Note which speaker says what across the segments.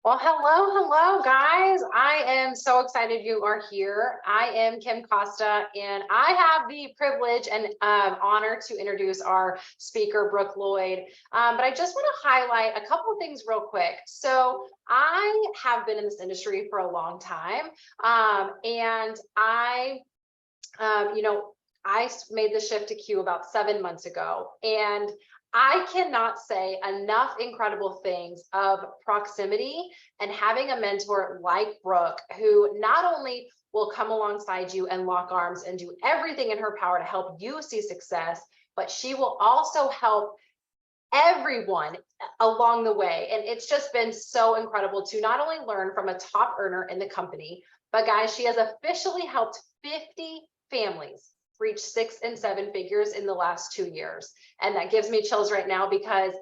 Speaker 1: Well, hello, guys. I am so excited you are here. I am Kim Costa, and I have the privilege and honor to introduce our speaker, Brooke Lloyd. But I just want to highlight a couple of things real quick. So I have been in this industry for a long time, and um, you know, I made the shift to Q about 7 months ago, and I cannot say enough incredible things of proximity and having a mentor like Brooke, who not only will come alongside you and lock arms and do everything in her power to help you see success, but she will also help everyone along the way. And it's just been so incredible to not only learn from a top earner in the company, but guys, she has officially helped 50 families reach 6 and 7 figures in the last 2 years. And that gives me chills right now because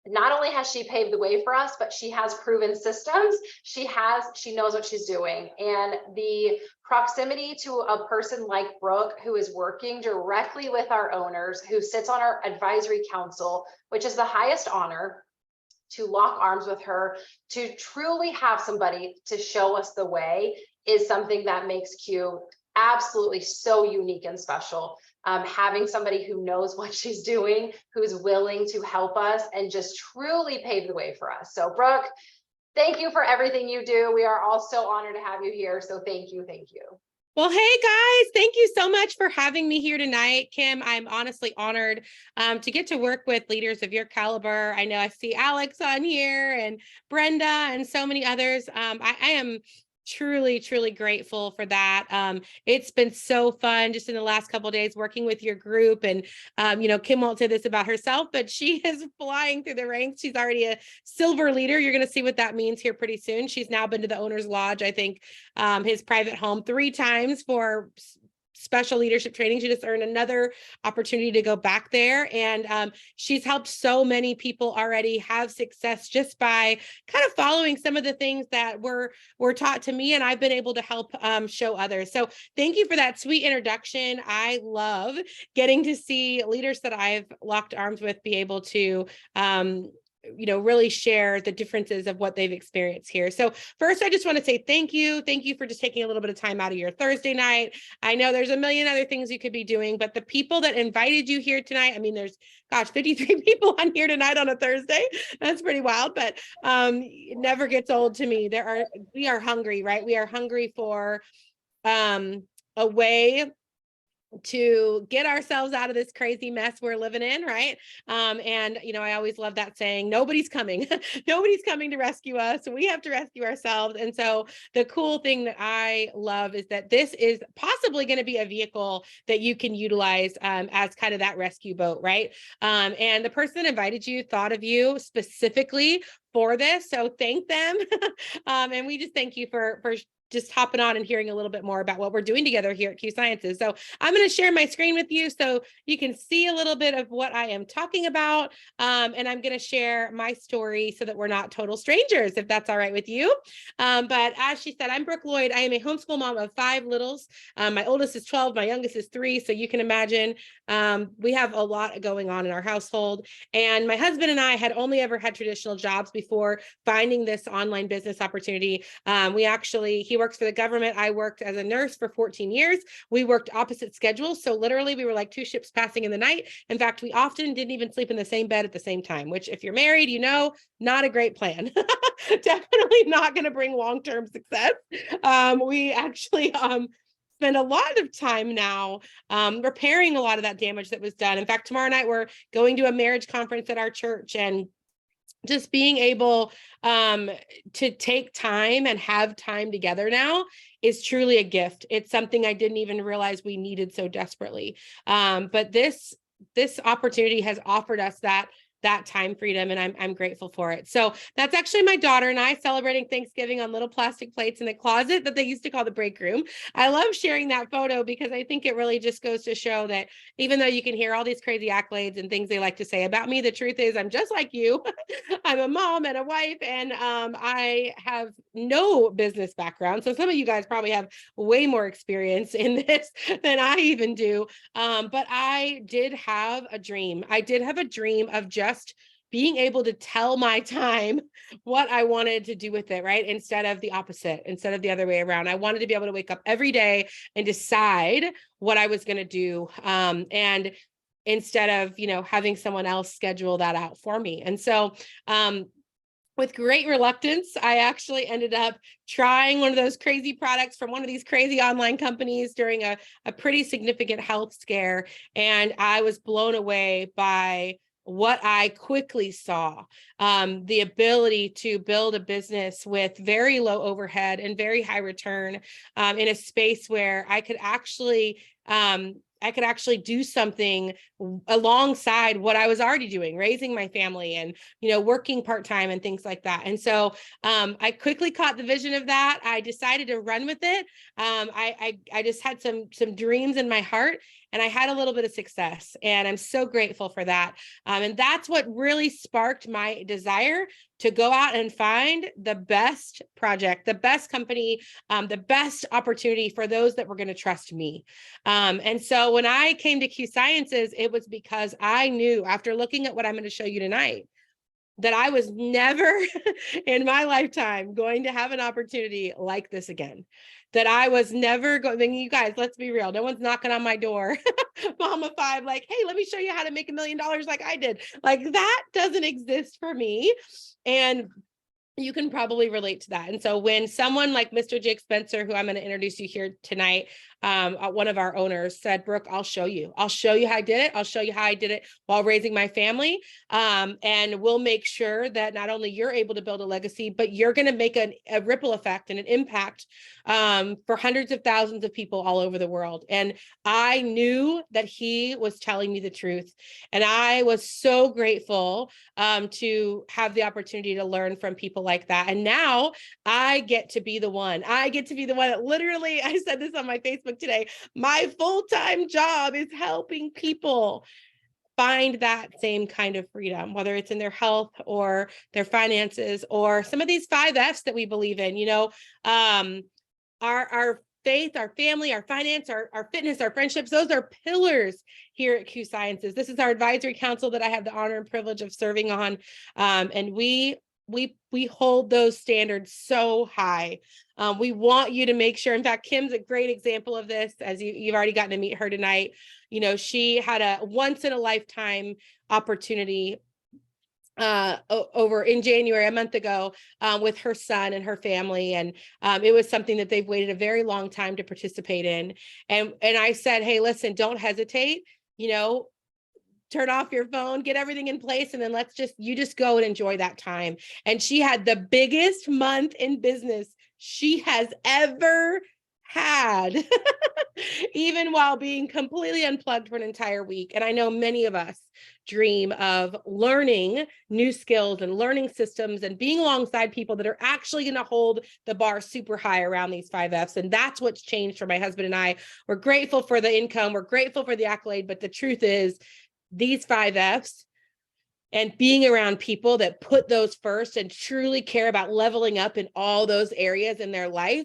Speaker 1: not only has she paved the way for us, but she has proven systems. She knows what she's doing. And the proximity to a person like Brooke, who is working directly with our owners, who sits on our advisory council, which is the highest honor, to lock arms with her, to truly have somebody to show us the way, is something that makes Q absolutely so unique and special. Having somebody who knows what she's doing, who's willing to help us and just truly pave the way for us. So Brooke, thank you for everything you do. We are all so honored to have you here. So thank you, thank you.
Speaker 2: Well, hey guys, thank you so much for having me here tonight. Kim, I'm honestly honored to get to work with leaders of your caliber. I know I see Alex on here and Brenda and so many others. I am truly grateful for that. It's been so fun just in the last couple of days working with your group. And Kim won't say this about herself, but she is flying through the ranks. She's already a silver leader. You're going to see what that means here pretty soon. She's now been to the owner's lodge, I think, his private home 3 times for special leadership training. She just earned another opportunity to go back there. And she's helped so many people already have success just by kind of following some of the things that were taught to me, and I've been able to help show others. So thank you for that sweet introduction. I love getting to see leaders that I've locked arms with be able to really share the differences of what they've experienced here. So first, I just want to say thank you. Thank you for just taking a little bit of time out of your Thursday night. I know there's a million other things you could be doing, but the people that invited you here tonight, I mean, there's 53 people on here tonight on a Thursday. That's pretty wild, but it never gets old to me. We are hungry, right? We are hungry for a way to get ourselves out of this crazy mess we're living in, right? I always love that saying, nobody's coming. Nobody's coming to rescue us. We have to rescue ourselves. And so the cool thing that I love is that this is possibly going to be a vehicle that you can utilize as kind of that rescue boat, right? And the person that invited you thought of you specifically for this. So thank them. And we just thank you for just hopping on and hearing a little bit more about what we're doing together here at Q Sciences. So I'm going to share my screen with you so you can see a little bit of what I am talking about. And I'm going to share my story so that we're not total strangers, if that's all right with you. But as she said, I'm Brooke Lloyd. I am a homeschool mom of 5 littles. My oldest is 12, my youngest is 3. So you can imagine we have a lot going on in our household. And my husband and I had only ever had traditional jobs before finding this online business opportunity. He works for the government. I worked as a nurse for 14 years. We worked opposite schedules. So literally we were like 2 ships passing in the night. In fact, we often didn't even sleep in the same bed at the same time, which if you're married, not a great plan. Definitely not going to bring long-term success. We actually spend a lot of time now repairing a lot of that damage that was done. In fact, tomorrow night we're going to a marriage conference at our church, and just being able to take time and have time together now is truly a gift. It's something I didn't even realize we needed so desperately. But this opportunity has offered us that time freedom, and I'm grateful for it. So that's actually my daughter and I celebrating Thanksgiving on little plastic plates in the closet that they used to call the break room. I love sharing that photo because I think it really just goes to show that even though you can hear all these crazy accolades and things they like to say about me, the truth is I'm just like you. I'm a mom and a wife, and I have no business background. So some of you guys probably have way more experience in this than I even do. But I did have a dream. I did have a dream of just being able to tell my time what I wanted to do with it, right? Instead of the opposite, instead of the other way around. I wanted to be able to wake up every day and decide what I was going to do. And instead of, having someone else schedule that out for me. And so, with great reluctance, I actually ended up trying one of those crazy products from one of these crazy online companies during a pretty significant health scare. And I was blown away by what I quickly saw, the ability to build a business with very low overhead and very high return, in a space where I could actually do something alongside what I was already doing, raising my family and, working part-time and things like that. And so I quickly caught the vision of that. I decided to run with it. I just had some dreams in my heart, and I had a little bit of success, and I'm so grateful for that. And that's what really sparked my desire to go out and find the best project, the best company, the best opportunity for those that were going to trust me. And so when I came to Q Sciences, it was because I knew, after looking at what I'm going to show you tonight, that I was never in my lifetime going to have an opportunity like this again. That I was never going, you guys, let's be real. No one's knocking on my door, Mama Five, like, hey, let me show you how to make $1 million like I did. Like, that doesn't exist for me. And you can probably relate to that. And so when someone like Mr. Jake Spencer, who I'm going to introduce you here tonight, one of our owners, said, Brooke, I'll show you how I did it. I'll show you how I did it while raising my family. And we'll make sure that not only you're able to build a legacy, but you're going to make a ripple effect and an impact for hundreds of thousands of people all over the world. And I knew that he was telling me the truth. And I was so grateful to have the opportunity to learn from people like that. And now I get to be the one. That literally, I said this on my Facebook today, my full-time job is helping people find that same kind of freedom, whether it's in their health or their finances or some of these 5 F's that we believe in, our faith, our family, our finance, our fitness, our friendships, those are pillars here at Q Sciences. This is our advisory council that I have the honor and privilege of serving on. And we hold those standards so high. We want you to make sure, in fact, Kim's a great example of this, as you've already gotten to meet her tonight. She had a once in a lifetime opportunity over in January, a month ago, with her son and her family. And it was something that they've waited a very long time to participate in. And I said, hey, listen, don't hesitate, turn off your phone, get everything in place, and then you just go and enjoy that time. And she had the biggest month in business she has ever had, even while being completely unplugged for an entire week. And I know many of us dream of learning new skills and learning systems and being alongside people that are actually going to hold the bar super high around these 5 F's. And that's what's changed for my husband and I. We're grateful for the income. We're grateful for the accolade. But the truth is, these 5 F's and being around people that put those first and truly care about leveling up in all those areas in their life,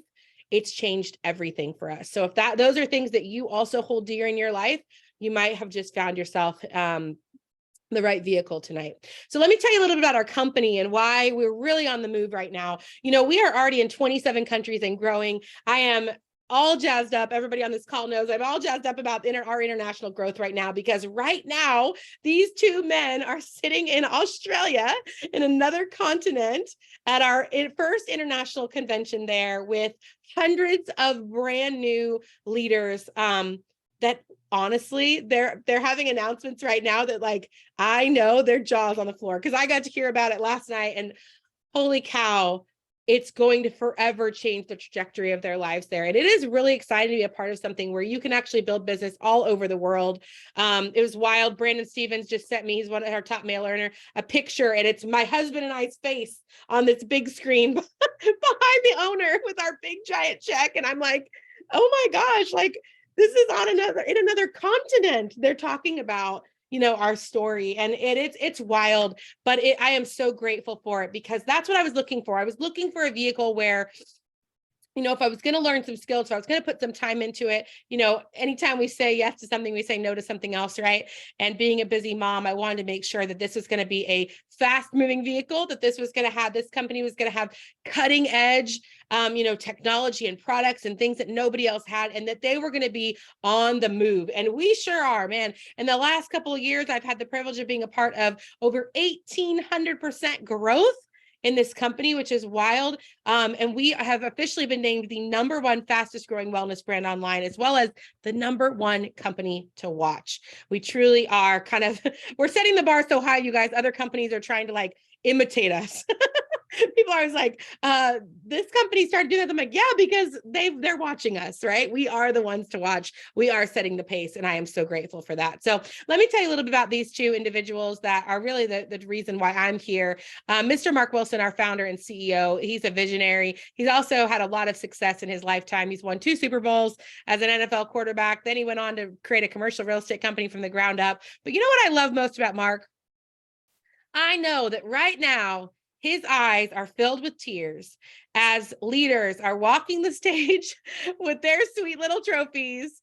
Speaker 2: it's changed everything for us. So if those are things that you also hold dear in your life, you might have just found yourself the right vehicle tonight. So let me tell you a little bit about our company and why we're really on the move right now. We are already in 27 countries and growing. I am all jazzed up. Everybody on this call knows I'm all jazzed up about our international growth right now, because right now these 2 men are sitting in Australia, in another continent, at our first international convention there, with hundreds of brand new leaders that honestly, they're having announcements right now that, like, I know their jaws on the floor, because I got to hear about it last night, and holy cow, it's going to forever change the trajectory of their lives there. And it is really exciting to be a part of something where you can actually build business all over the world. It was wild. Brandon Stevens just sent me, he's one of our top mail earner, a picture, and it's my husband and I's face on this big screen behind the owner with our big giant check. And I'm like, oh my gosh, like, this is in another continent. They're talking about, our story, and it's wild, but I am so grateful for it, because that's what I was looking for. I was looking for a vehicle where if I was going to learn some skills, if I was going to put some time into it, anytime we say yes to something, we say no to something else, right? And being a busy mom, I wanted to make sure that this was going to be a fast moving vehicle, that this company was going to have cutting edge, technology and products and things that nobody else had, and that they were going to be on the move. And we sure are, man. In the last couple of years, I've had the privilege of being a part of over 1,800% growth in this company, which is wild. And we have officially been named the #1 fastest growing wellness brand online, as well as the #1 company to watch. We truly are we're setting the bar so high, you guys. Other companies are trying to imitate us. People are always like, this company started doing that. I'm like, yeah, because they're watching us, right? We are the ones to watch. We are setting the pace, and I am so grateful for that. So let me tell you a little bit about these two individuals that are really the reason why I'm here. Mr. Mark Wilson, our founder and CEO, he's a visionary. He's also had a lot of success in his lifetime. He's won 2 Super Bowls as an NFL quarterback. Then he went on to create a commercial real estate company from the ground up. But you know what I love most about Mark? I know that right now, his eyes are filled with tears as leaders are walking the stage with their sweet little trophies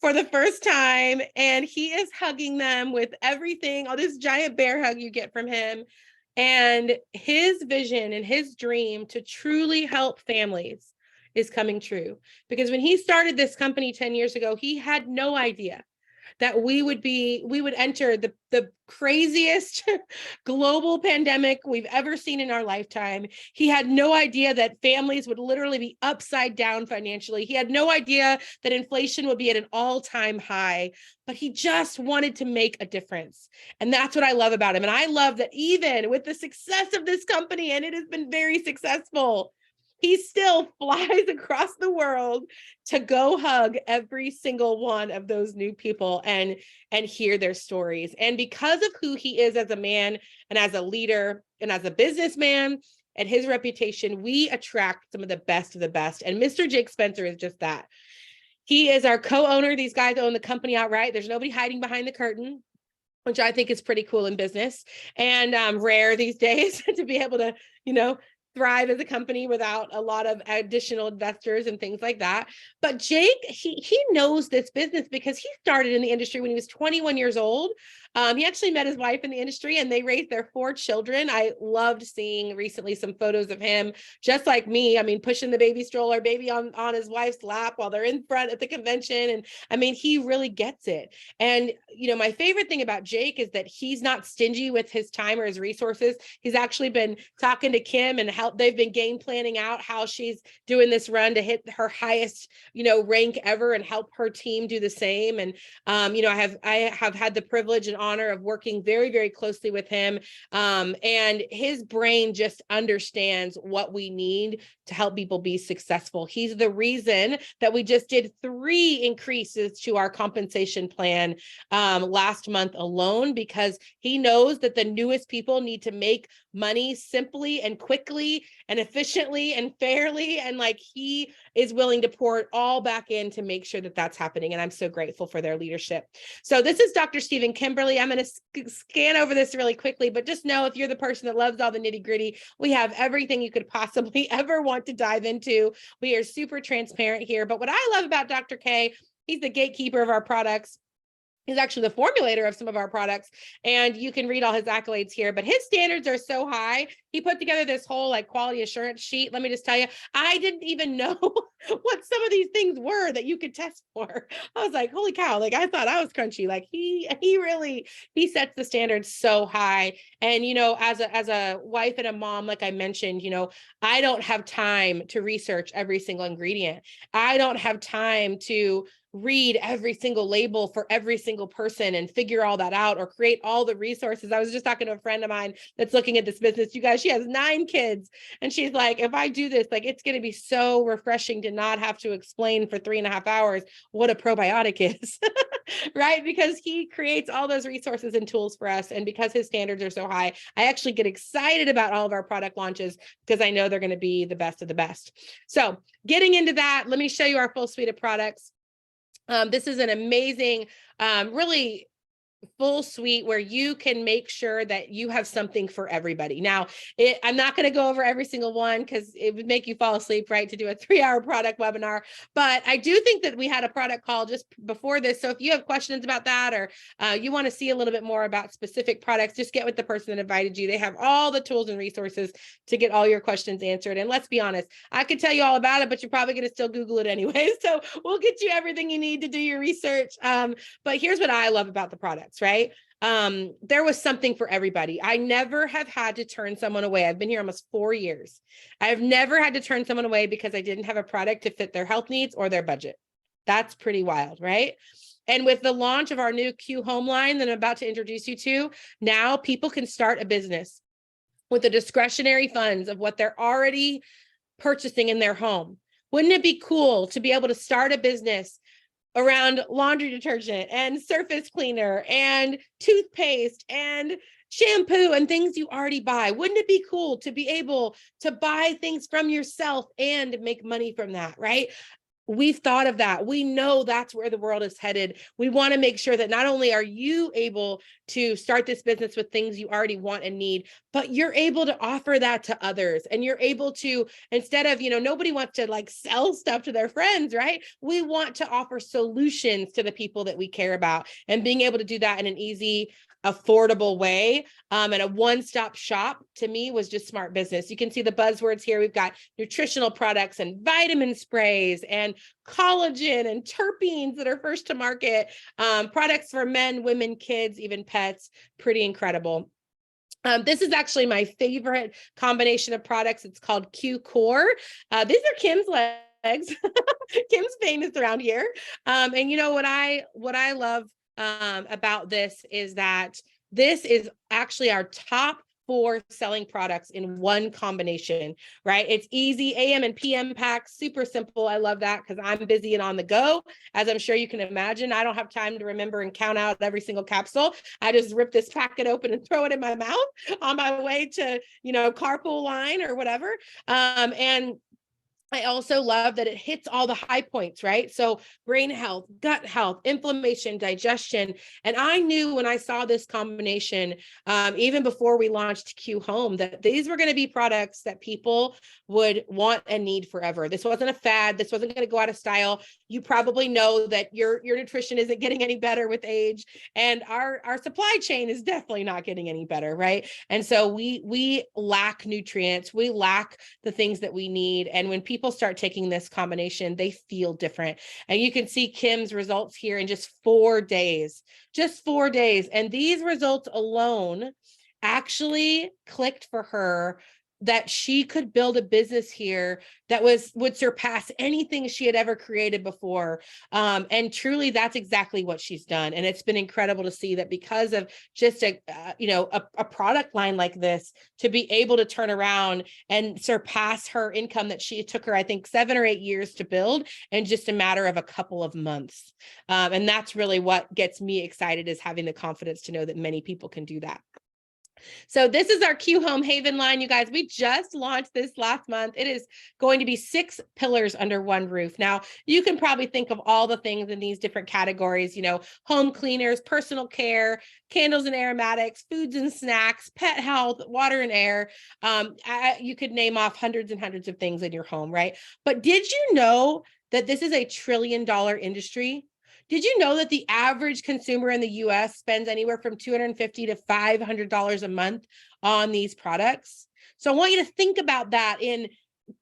Speaker 2: for the first time. And he is hugging them with everything, all this giant bear hug you get from him. And his vision and his dream to truly help families is coming true. Because when he started this company 10 years ago, he had no idea that we would enter the craziest global pandemic we've ever seen in our lifetime. He had no idea that families would literally be upside down financially. He had no idea that inflation would be at an all-time high, but he just wanted to make a difference. And that's what I love about him. And I love that even with the success of this company, and it has been very successful, he still flies across the world to go hug every single one of those new people and hear their stories. And because of who he is as a man and as a leader and as a businessman and his reputation, we attract some of the best of the best. And Mr. Jake Spencer is just that. He is our co-owner. These guys own the company outright. There's nobody hiding behind the curtain, which I think is pretty cool in business and rare these days to be able to, thrive as a company without a lot of additional investors and things like that. But Jake, he knows this business because he started in the industry when he was 21 years old. He actually met his wife in the industry and they raised their 4 children. I loved seeing recently some photos of him, just like me. I mean, pushing the baby stroller, baby on his wife's lap while they're in front at the convention. And I mean, he really gets it. And, my favorite thing about Jake is that he's not stingy with his time or his resources. He's actually been talking to Kim and they've been game planning out how she's doing this run to hit her highest, rank ever and help her team do the same. And, I have had the privilege and honor of working very, very closely with him. And his brain just understands what we need to help people be successful. He's the reason that we just did 3 increases to our compensation plan last month alone, because he knows that the newest people need to make money simply and quickly and efficiently and fairly. And he is willing to pour it all back in to make sure that that's happening. And I'm so grateful for their leadership. So this is Dr. Stephen Kimberly. I'm going to scan over this really quickly, but just know if you're the person that loves all the nitty gritty, we have everything you could possibly ever want to dive into. We are super transparent here. But what I love about Dr. K, he's the gatekeeper of our products. He's actually the formulator of some of our products, and you can read all his accolades here, but his standards are so high. He put together this whole quality assurance sheet. Let me just tell you, I didn't even know what some of these things were that you could test for. I was like, holy cow. I thought I was crunchy. He sets the standards so high. And, as a wife and a mom, like I mentioned, I don't have time to research every single ingredient. I don't have time to read every single label for every single person and figure all that out or create all the resources. I was just talking to a friend of mine that's looking at this business. You guys, she has 9 kids. And she's like, if I do this, it's going to be so refreshing to not have to explain for 3.5 hours what a probiotic is, right? Because he creates all those resources and tools for us. And because his standards are so high, I actually get excited about all of our product launches because I know they're going to be the best of the best. So getting into that, let me show you our full suite of products. This is an amazing, really full suite where you can make sure that you have something for everybody. Now, I'm not going to go over every single one because it would make you fall asleep, right, to do a 3-hour product webinar. But I do think that we had a product call just before this. So if you have questions about that, or you want to see a little bit more about specific products, just get with the person that invited you. They have all the tools and resources to get all your questions answered. And let's be honest, I could tell you all about it, but you're probably going to still Google it anyway. So we'll get you everything you need to do your research. But here's what I love about the products, right? There was something for everybody. I never have had to turn someone away. I've been here almost 4 years. I've never had to turn someone away because I didn't have a product to fit their health needs or their budget. That's pretty wild, right? And with the launch of our new Q Home line that I'm about to introduce you to, now people can start a business with the discretionary funds of what they're already purchasing in their home. Wouldn't it be cool to be able to start a business around laundry detergent and surface cleaner and toothpaste and shampoo and things you already buy? Wouldn't it be cool to be able to buy things from yourself and make money from that, right? We've thought of that. We know that's where the world is headed. We want to make sure that not only are you able to start this business with things you already want and need, but you're able to offer that to others. And you're able to, instead of, nobody wants to like sell stuff to their friends, right? We want to offer solutions to the people that we care about, and being able to do that in an easy, affordable way, and a one-stop shop, to me, was just smart business. You can see the buzzwords here. We've got nutritional products and vitamin sprays and collagen and terpenes that are first to market, products for men, women, kids, even pets. Pretty incredible. This is actually my favorite combination of products. It's called Q Core. These are Kim's legs. Kim's famous around here. And what I love about this is that this is actually our top 4 selling products in one combination, right? It's easy, AM and PM packs, super simple. I love that because I'm busy and on the go. As I'm sure you can imagine, I don't have time to remember and count out every single capsule. I just rip this packet open and throw it in my mouth on my way to, carpool line or whatever. And I also love that it hits all the high points, right? So brain health, gut health, inflammation, digestion. And I knew when I saw this combination, even before we launched Q Home, that these were going to be products that people would want and need forever. This wasn't a fad. This wasn't going to go out of style. You probably know that your nutrition isn't getting any better with age, and our supply chain is definitely not getting any better, right? And so we lack nutrients. We lack the things that we need. And when people start taking this combination, they feel different. And you can see Kim's results here in just 4 days, And these results alone actually clicked for her that she could build a business here that would surpass anything she had ever created before. And truly, that's exactly what she's done. And it's been incredible to see that because of just a product line like this, to be able to turn around and surpass her income that she took her, I think, 7 or 8 years to build in just a matter of a couple of months. And that's really what gets me excited, is having the confidence to know that many people can do that. So this is our Q Home Haven line, you guys. We just launched this last month. It is going to be 6 pillars under one roof. Now, you can probably think of all the things in these different categories, home cleaners, personal care, candles and aromatics, foods and snacks, pet health, water and air. You could name off hundreds and hundreds of things in your home, right? But did you know that this is a $1 trillion industry? Did you know that the average consumer in the US spends anywhere from $250 to $500 a month on these products? So I want you to think about that.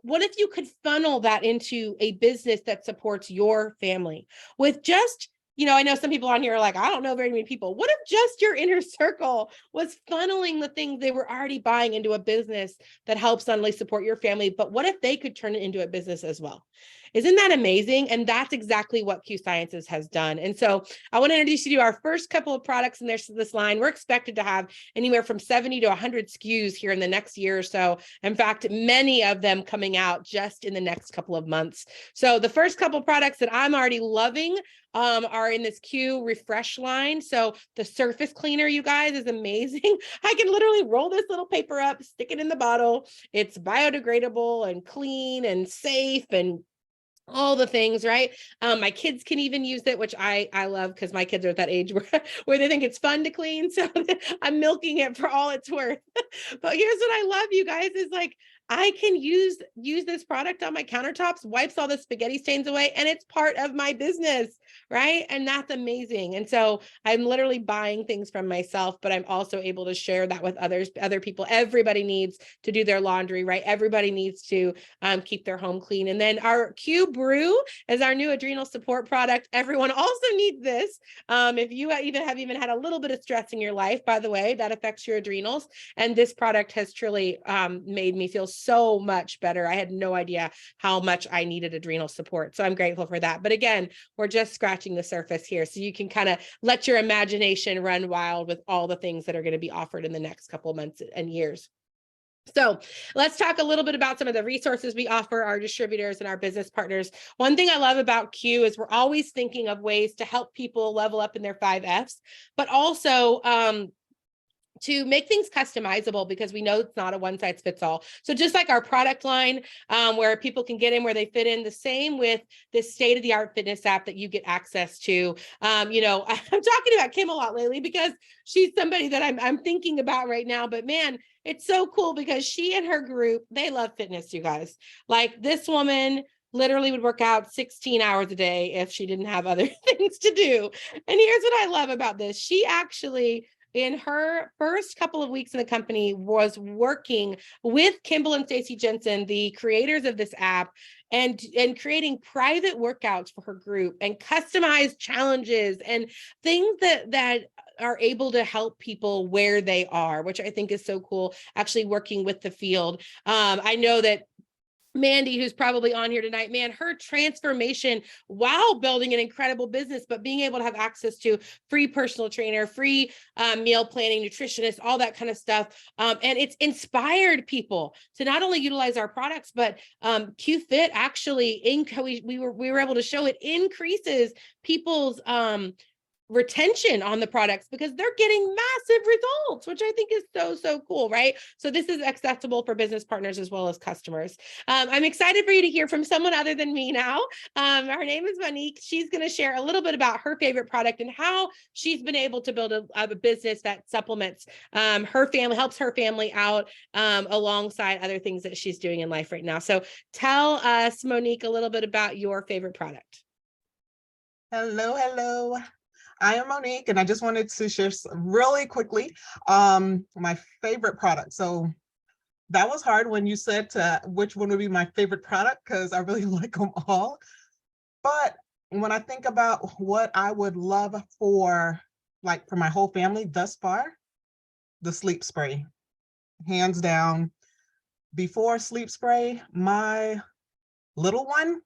Speaker 2: What if you could funnel that into a business that supports your family with just, I know some people on here are like, I don't know very many people. What if just your inner circle was funneling the things they were already buying into a business that helps not only support your family, but what if they could turn it into a business as well? Isn't that amazing? And that's exactly what Q Sciences has done. And so I want to introduce you to our first couple of products in this line. We're expected to have anywhere from 70 to 100 SKUs here in the next year or so. In fact, many of them coming out just in the next couple of months. So the first couple of products that I'm already loving are in this Q Refresh line. So the surface cleaner, you guys, is amazing. I can literally roll this little paper up, stick it in the bottle. It's biodegradable and clean and safe, and all the things, right? My kids can even use it, which I love because my kids are at that age where they think it's fun to clean. So I'm milking it for all it's worth. But here's what I love, you guys, is like I can use this product on my countertops, wipes all the spaghetti stains away, and it's part of my business, right? And that's amazing. And so I'm literally buying things from myself, but I'm also able to share that with other people. Everybody needs to do their laundry, right? Everybody needs to keep their home clean. And then our Q Brew is our new adrenal support product. Everyone also needs this. If you even had a little bit of stress in your life, by the way, that affects your adrenals. And this product has truly made me feel so much better. I had no idea how much I needed adrenal support. So I'm grateful for that. But again, we're just scratching the surface here. So you can kind of let your imagination run wild with all the things that are going to be offered in the next couple of months and years. So let's talk a little bit about some of the resources we offer our distributors and our business partners. One thing I love about Q is we're always thinking of ways to help people level up in their 5Fs, but also to make things customizable, because we know it's not a one size fits all. So just like our product line, where people can get in where they fit in, the same with this state-of-the-art fitness app that you get access to. I'm talking about Kim a lot lately because she's somebody that I'm thinking about right now, but man, it's so cool because she and her group, they love fitness, you guys. Like this woman literally would work out 16 hours a day if she didn't have other things to do. And here's what I love about this. She actually, in her first couple of weeks in the company, was working with Kimball and Stacy Jensen, the creators of this app, and creating private workouts for her group and customized challenges and things that are able to help people where they are, which I think is so cool, actually working with the field. I know that Mandy, who's probably on here tonight, man, her transformation while building an incredible business, but being able to have access to free personal trainer, free meal planning, nutritionist, all that kind of stuff. And it's inspired people to not only utilize our products, but QFit actually, we were able to show it increases people's retention on the products because they're getting massive results, which I think is so cool, right? So this is accessible for business partners as well as customers. I'm excited for you to hear from someone other than me now. Her name is Monique. She's going to share a little bit about her favorite product and how she's been able to build a business that supplements her family, helps her family out alongside other things that she's doing in life right now. So tell us, Monique, a little bit about your favorite product.
Speaker 3: Hello. I am Monique, and I just wanted to share really quickly my favorite product. So that was hard when you said which one would be my favorite product, because I really like them all. But when I think about what I would love for my whole family thus far, the sleep spray, hands down. Before sleep spray, my little one,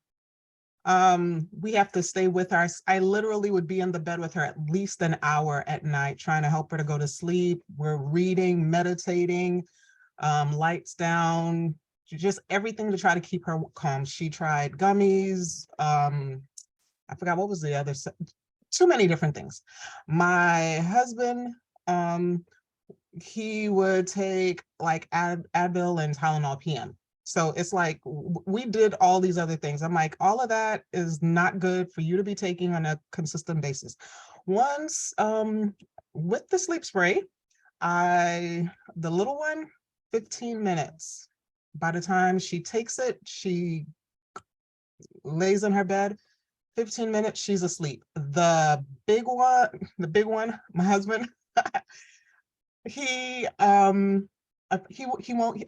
Speaker 3: we have to stay with her. I literally would be in the bed with her at least an hour at night, trying to help her to go to sleep. We're reading, meditating, lights down, just everything to try to keep her calm. She tried gummies. I forgot what was the other, too many different things. My husband, he would take like Advil and Tylenol PM. So it's like we did all these other things. I'm like, all of that is not good for you to be taking on a consistent basis. Once with the sleep spray, the little one, 15 minutes. By the time she takes it, she lays in her bed, 15 minutes, she's asleep. The big one, my husband, he won't,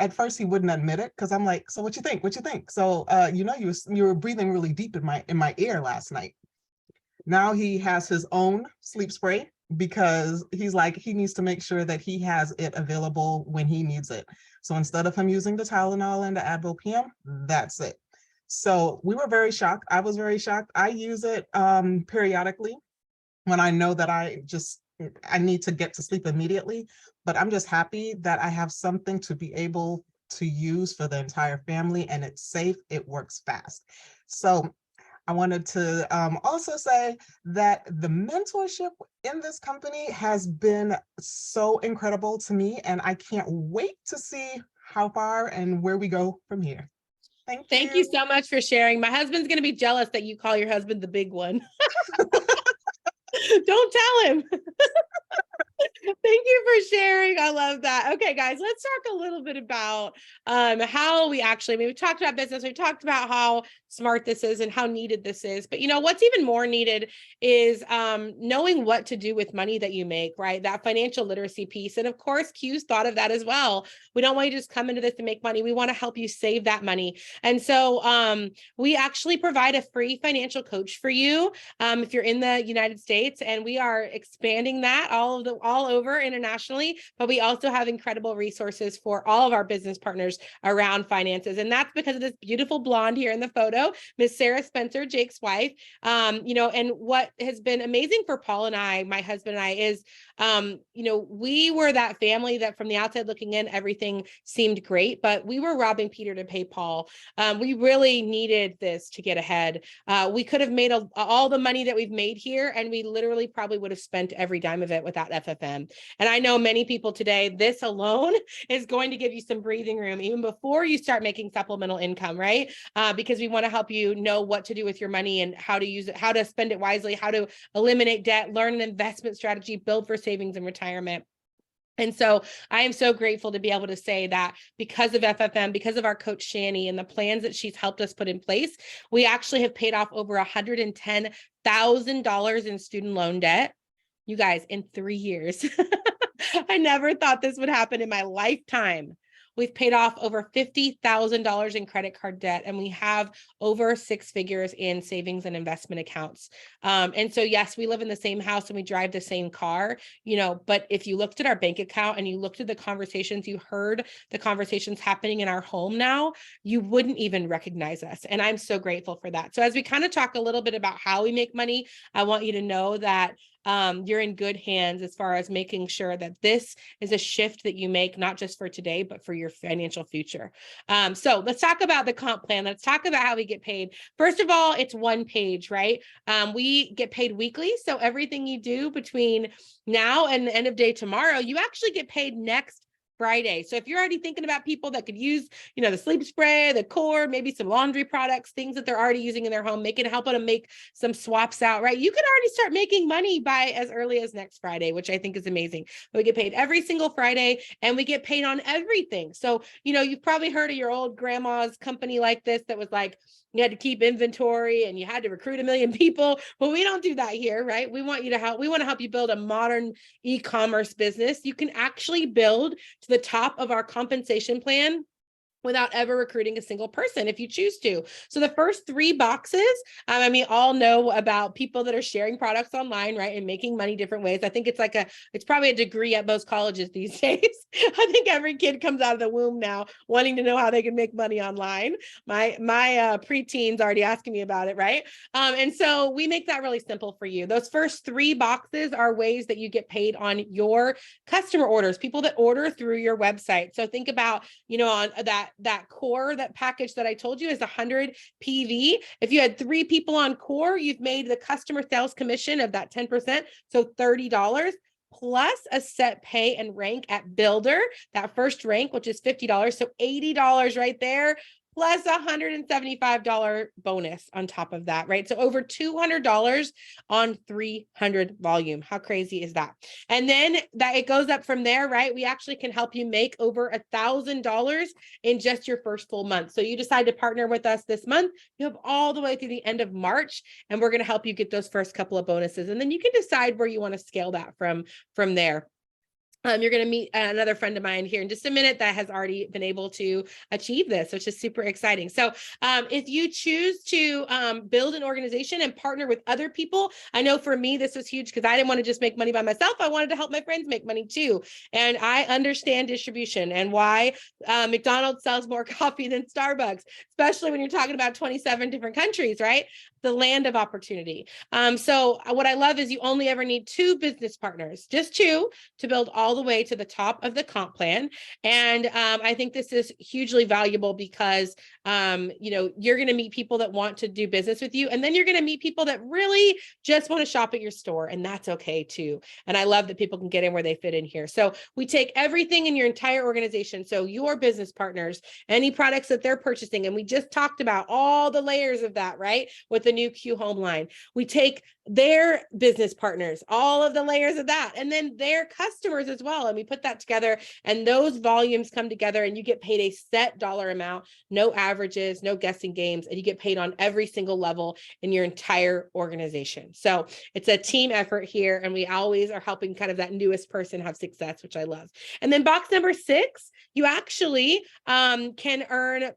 Speaker 3: at first he wouldn't admit it, because I'm like, so what you think? So you were breathing really deep in my ear last night. Now he has his own sleep spray because he's like, he needs to make sure that he has it available when he needs it. So instead of him using the Tylenol and the Advil PM, that's it. So we were very shocked. I was very shocked. I use it periodically when I know that I need to get to sleep immediately, but I'm just happy that I have something to be able to use for the entire family, and it's safe, it works fast. So I wanted to also say that the mentorship in this company has been so incredible to me, and I can't wait to see how far and where we go from here.
Speaker 2: Thank you so much for sharing. My husband's going to be jealous that you call your husband the big one. Don't tell him. Thank you for sharing. I love that. Okay, guys, let's talk a little bit about how we actually, we've talked about business. We've talked about how smart this is and how needed this is. But what's even more needed is knowing what to do with money that you make, right? That financial literacy piece. And of course, Q's thought of that as well. We don't want you to just come into this to make money. We want to help you save that money. And so we actually provide a free financial coach for you if you're in the United States, and we are expanding that all over internationally, but we also have incredible resources for all of our business partners around finances. And that's because of this beautiful blonde here in the photo, Miss Sarah Spencer, Jake's wife. And what has been amazing for Paul and I, my husband and I, is, we were that family that from the outside looking in, everything seemed great, but we were robbing Peter to pay Paul. We really needed this to get ahead. We could have made all the money that we've made here, and we literally probably would have spent every dime of it without FFM. And I know many people today, this alone is going to give you some breathing room even before you start making supplemental income, right? Because we want to help you know what to do with your money and how to use it, how to spend it wisely, how to eliminate debt, learn an investment strategy, build for savings and retirement. And so I am so grateful to be able to say that because of FFM, because of our coach Shani and the plans that she's helped us put in place, we actually have paid off over $110,000 in student loan debt. You guys, in 3 years. I never thought this would happen in my lifetime. We've paid off over $50,000 in credit card debt, and we have over 6 figures in savings and investment accounts. And so, yes, we live in the same house and we drive the same car, but if you looked at our bank account and you looked at the conversations, you heard the conversations happening in our home now, you wouldn't even recognize us. And I'm so grateful for that. So as we kind of talk a little bit about how we make money, I want you to know that you're in good hands as far as making sure that this is a shift that you make, not just for today, but for your financial future. So let's talk about the comp plan. Let's talk about how we get paid. First of all, it's one page, right? We get paid weekly. So everything you do between now and the end of day tomorrow, you actually get paid next Friday. So if you're already thinking about people that could use, the sleep spray, the core, maybe some laundry products, things that they're already using in their home, help them make some swaps out, right? You could already start making money by as early as next Friday, which I think is amazing. But we get paid every single Friday and we get paid on everything. So, you've probably heard of your old grandma's company like this that was like, you had to keep inventory and you had to recruit 1 million people. But we don't do that here, right? We want to help you build a modern e-commerce business. You can actually build to the top of our compensation plan without ever recruiting a single person if you choose to. So the first 3 boxes, all know about people that are sharing products online, right? And making money different ways. I think it's probably a degree at most colleges these days. I think every kid comes out of the womb now wanting to know how they can make money online. My preteens already asking me about it, right? And so we make that really simple for you. Those first 3 boxes are ways that you get paid on your customer orders, people that order through your website. So think about, on that core, that package that I told you is 100 PV. If you had 3 people on core, you've made the customer sales commission of that 10%. So $30 plus a set pay and rank at builder, that first rank, which is $50. So $80 right there, plus $175 bonus on top of that, right? So over $200 on 300 volume. How crazy is that? And then that it goes up from there, right? We actually can help you make over $1,000 in just your first full month. So you decide to partner with us this month, you have all the way through the end of March, and we're going to help you get those first couple of bonuses. And then you can decide where you want to scale that from there. You're going to meet another friend of mine here in just a minute that has already been able to achieve this, which is super exciting. So if you choose to build an organization and partner with other people, I know for me, this was huge because I didn't want to just make money by myself. I wanted to help my friends make money too. And I understand distribution and why McDonald's sells more coffee than Starbucks, especially when you're talking about 27 different countries, right? The land of opportunity. So what I love is you only ever need 2 business partners, just 2, to build all all the way to the top of the comp plan. And I think this is hugely valuable because, you're going to meet people that want to do business with you. And then you're going to meet people that really just want to shop at your store. And that's okay too. And I love that people can get in where they fit in here. So we take everything in your entire organization. So your business partners, any products that they're purchasing. And we just talked about all the layers of that, right? With the new Q Home line. We take their business partners, all of the layers of that, and then their customers as well. And we put that together, and those volumes come together, and you get paid a set dollar amount, no averages, no guessing games, and you get paid on every single level in your entire organization. So it's a team effort here, and we always are helping kind of that newest person have success, which I love. And then box number 6, you actually can earn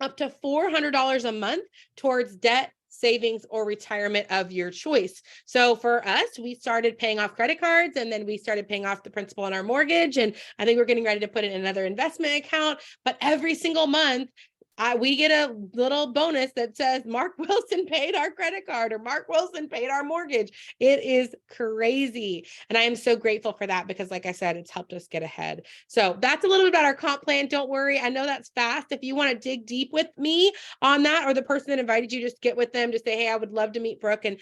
Speaker 2: up to $400 a month towards debt, savings, or retirement of your choice. So for us, we started paying off credit cards, and then we started paying off the principal on our mortgage. And I think we're getting ready to put in another investment account. But every single month, we get a little bonus that says Mark Wilson paid our credit card, or Mark Wilson paid our mortgage. It is crazy. And I am so grateful for that because, like I said, it's helped us get ahead. So that's a little bit about our comp plan. Don't worry. I know that's fast. If you want to dig deep with me on that, or the person that invited you, just get with them. Just say, hey, I would love to meet Brooke and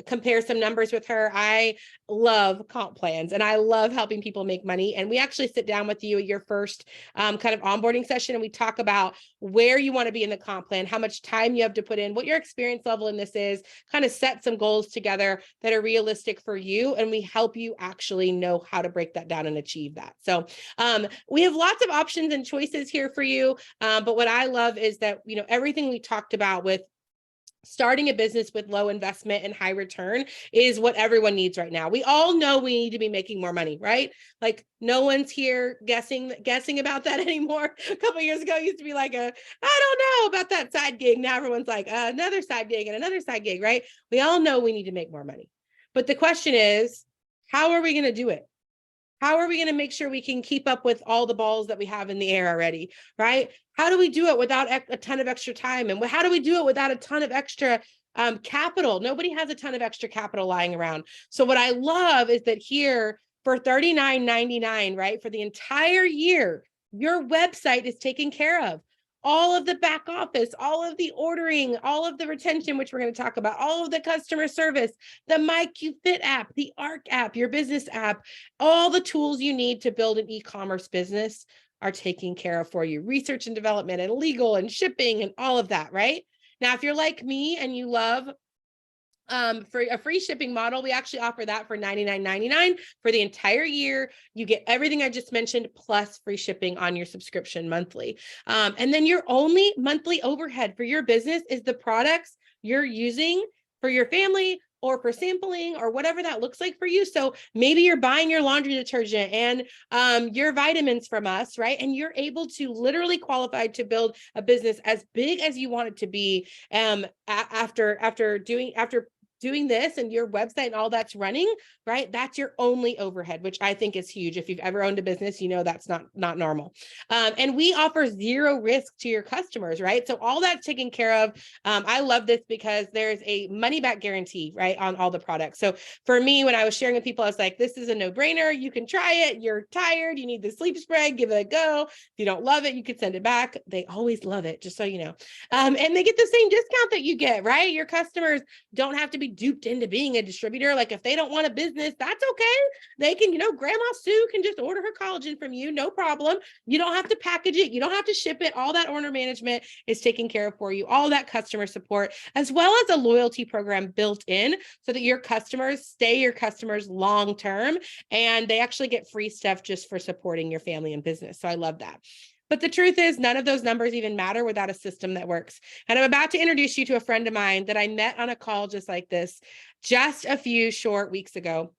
Speaker 2: compare some numbers with her. I love comp plans, and I love helping people make money. And we actually sit down with you at your first kind of onboarding session, and we talk about where you want to be in the comp plan, how much time you have to put in, what your experience level in this is, kind of set some goals together that are realistic for you. And we help you actually know how to break that down and achieve that. So we have lots of options and choices here for you. But what I love is that, everything we talked about with starting a business with low investment and high return is what everyone needs right now. We all know we need to be making more money, right? Like no one's here guessing about that anymore. A couple of years ago, it used to be like I don't know about that side gig. Now everyone's like another side gig and another side gig, right? We all know we need to make more money. But the question is, how are we going to do it? How are we going to make sure we can keep up with all the balls that we have in the air already, right? How do we do it without a ton of extra time? And how do we do it without a ton of extra capital? Nobody has a ton of extra capital lying around. So what I love is that here for $39.99, right, for the entire year, your website is taken care of. All of the back office, all of the ordering, all of the retention, which we're going to talk about, all of the customer service, the MyQFit app, the ARC app, your business app, all the tools you need to build an e-commerce business are taken care of for you. Research and development and legal and shipping and all of that, right? Now, if you're like me and you love for a free shipping model, we actually offer that for $99.99 for the entire year. You get everything I just mentioned plus free shipping on your subscription monthly. And then your only monthly overhead for your business is the products you're using for your family or for sampling or whatever that looks like for you. So maybe you're buying your laundry detergent and your vitamins from us, right? And you're able to literally qualify to build a business as big as you want it to be after doing this and your website and all that's running, right? That's your only overhead, which I think is huge. If you've ever owned a business, that's not normal. And we offer zero risk to your customers, right? So all that's taken care of. I love this because there's a money back guarantee, right, on all the products. So for me, when I was sharing with people, I was like, this is a no-brainer. You can try it. You're tired. You need the sleep spray. Give it a go. If you don't love it, you can send it back. They always love it, just so you know. And they get the same discount that you get, right? Your customers don't have to be duped into being a distributor. Like if they don't want a business, that's okay. They can, Grandma Sue can just order her collagen from you. No problem. You don't have to package it. You don't have to ship it. All that order management is taken care of for you. All that customer support, as well as a loyalty program built in so that your customers stay your customers long-term and they actually get free stuff just for supporting your family and business. So I love that. But the truth is, none of those numbers even matter without a system that works. And I'm about to introduce you to a friend of mine that I met on a call just like this, just a few short weeks ago.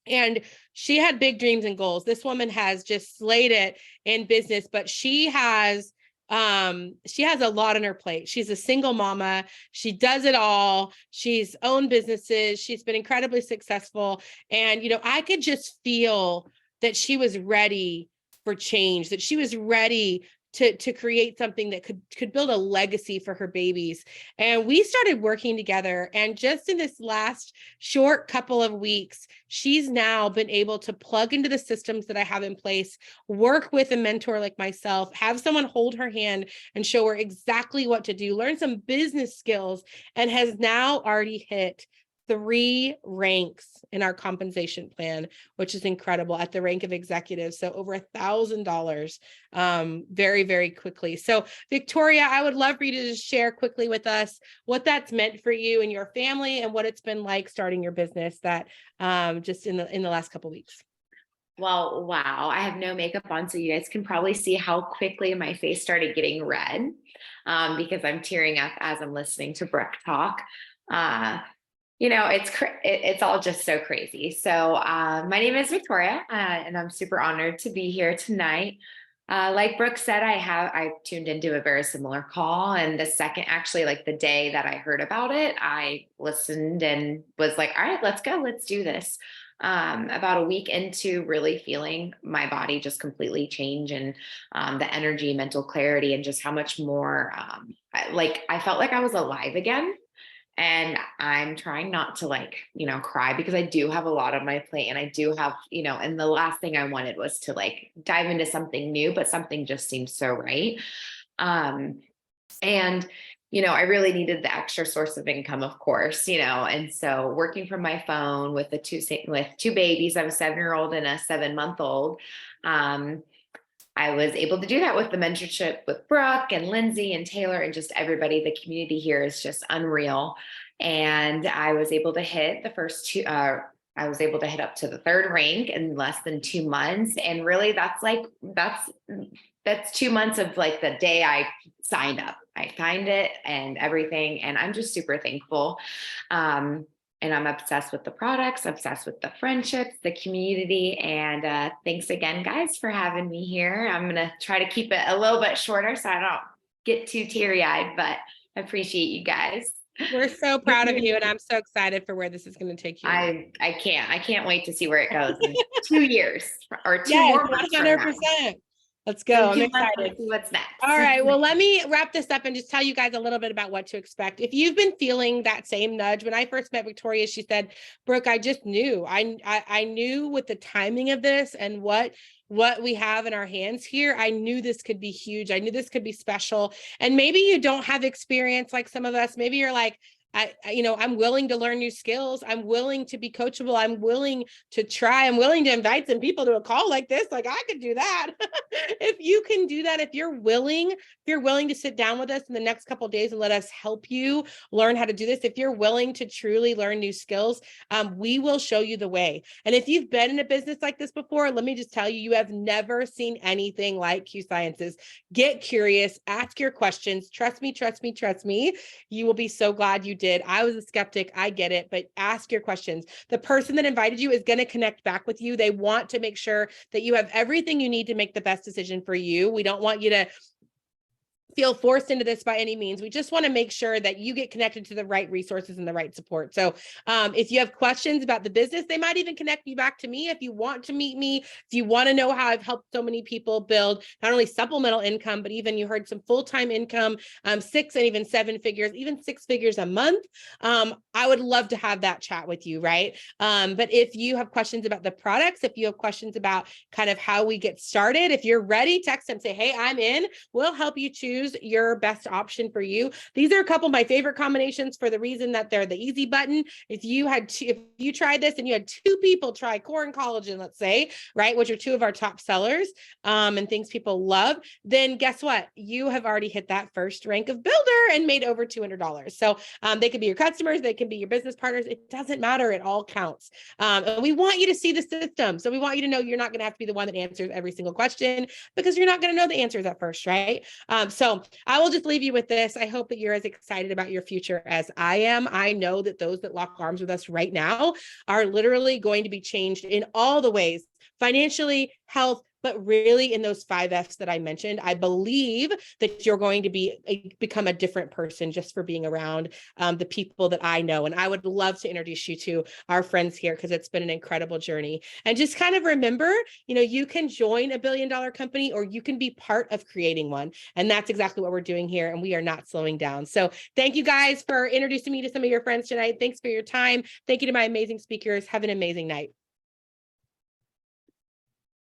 Speaker 2: And she had big dreams and goals. This woman has just slayed it in business, but she has a lot on her plate. She's a single mama. She does it all. She's owned businesses. She's been incredibly successful. And, I could just feel that she was ready for change, that she was ready to create something that could build a legacy for her babies. And we started working together. And just in this last short couple of weeks, she's now been able to plug into the systems that I have in place, work with a mentor like myself, have someone hold her hand and show her exactly what to do, learn some business skills, and has now already hit 3 ranks in our compensation plan, which is incredible, at the rank of executive. So over $1,000 very, very quickly. So Victoria, I would love for you to just share quickly with us what that's meant for you and your family, and what it's been like starting your business that just in the last couple of weeks.
Speaker 4: Well, wow, I have no makeup on, so you guys can probably see how quickly my face started getting red because I'm tearing up as I'm listening to Brooke talk. It's all just so crazy. So my name is Victoria, and I'm super honored to be here tonight. Like Brooke said, I tuned into a very similar call, and the second, actually, like the day that I heard about it, I listened and was like, all right, let's go, let's do this. About a week into really feeling my body just completely change, and the energy, mental clarity, and just how much more I felt like I was alive again. And I'm trying not to cry, because I do have a lot on my plate, and I do have, and the last thing I wanted was to dive into something new, but something just seemed so right. And I really needed the extra source of income, of course, and so working from my phone with two babies, I have a 7-year-old and a 7-month-old. I was able to do that with the mentorship with Brooke and Lindsay and Taylor and just everybody. The community here is just unreal. And I was able to hit the first 2, I was able to hit up to the 3rd rank in less than 2 months. And really that's 2 months of the day I signed up. I signed it and everything. And I'm just super thankful. And I'm obsessed with the products, obsessed with the friendships, the community. And thanks again, guys, for having me here. I'm going to try to keep it a little bit shorter so I don't get too teary-eyed, but I appreciate you guys.
Speaker 2: We're so proud of you, and I'm so excited for where this is going to take you.
Speaker 4: I can't wait to see where it goes in 2 years or 2
Speaker 2: yes,
Speaker 4: more months.
Speaker 2: 100%. Let's go. I'm excited.
Speaker 4: See what's next.
Speaker 2: All right. Well, let me wrap this up and just tell you guys a little bit about what to expect. If you've been feeling that same nudge, when I first met Victoria, she said, Brooke, I just knew. I knew with the timing of this and what we have in our hands here, I knew this could be huge. I knew this could be special. And maybe you don't have experience like some of us. Maybe you're like, I'm willing to learn new skills. I'm willing to be coachable. I'm willing to try. I'm willing to invite some people to a call like this. Like I could do that. If you can do that, if you're willing to sit down with us in the next couple of days and let us help you learn how to do this, if you're willing to truly learn new skills, we will show you the way. And if you've been in a business like this before, let me just tell you, you have never seen anything like Q Sciences. Get curious, ask your questions. Trust me. You will be so glad you did. I was a skeptic. I get it, but ask your questions. The person that invited you is going to connect back with you. They want to make sure that you have everything you need to make the best decision for you. We don't want you to feel forced into this by any means. We just want to make sure that you get connected to the right resources and the right support. So if you have questions about the business, they might even connect you back to me. If you want to meet me, if you want to know how I've helped so many people build not only supplemental income, but even you heard some full-time income, 6 and even 7 figures, even 6 figures a month. I would love to have that chat with you, right? But if you have questions about the products, if you have questions about kind of how we get started, if you're ready, text them, say, hey, I'm in. We'll help you choose your best option for you. These are a couple of my favorite combinations for the reason that they're the easy button. If you tried this and you had 2 people try core and collagen, let's say, right, which are 2 of our top sellers and things people love, then guess what? You have already hit that first rank of builder and made over $200. So they could be your customers, they can be your business partners. It doesn't matter. It all counts. And we want you to see the system. So we want you to know you're not going to have to be the one that answers every single question, because you're not going to know the answers at first, right? So I will just leave you with this. I hope that you're as excited about your future as I am. I know that those that lock arms with us right now are literally going to be changed in all the ways financially, health, but really in those 5 F's that I mentioned. I believe that you're going to become a different person just for being around the people that I know. And I would love to introduce you to our friends here because it's been an incredible journey. And just kind of remember, you can join a $1 billion company or you can be part of creating one. And that's exactly what we're doing here. And we are not slowing down. So thank you guys for introducing me to some of your friends tonight. Thanks for your time. Thank you to my amazing speakers. Have an amazing night.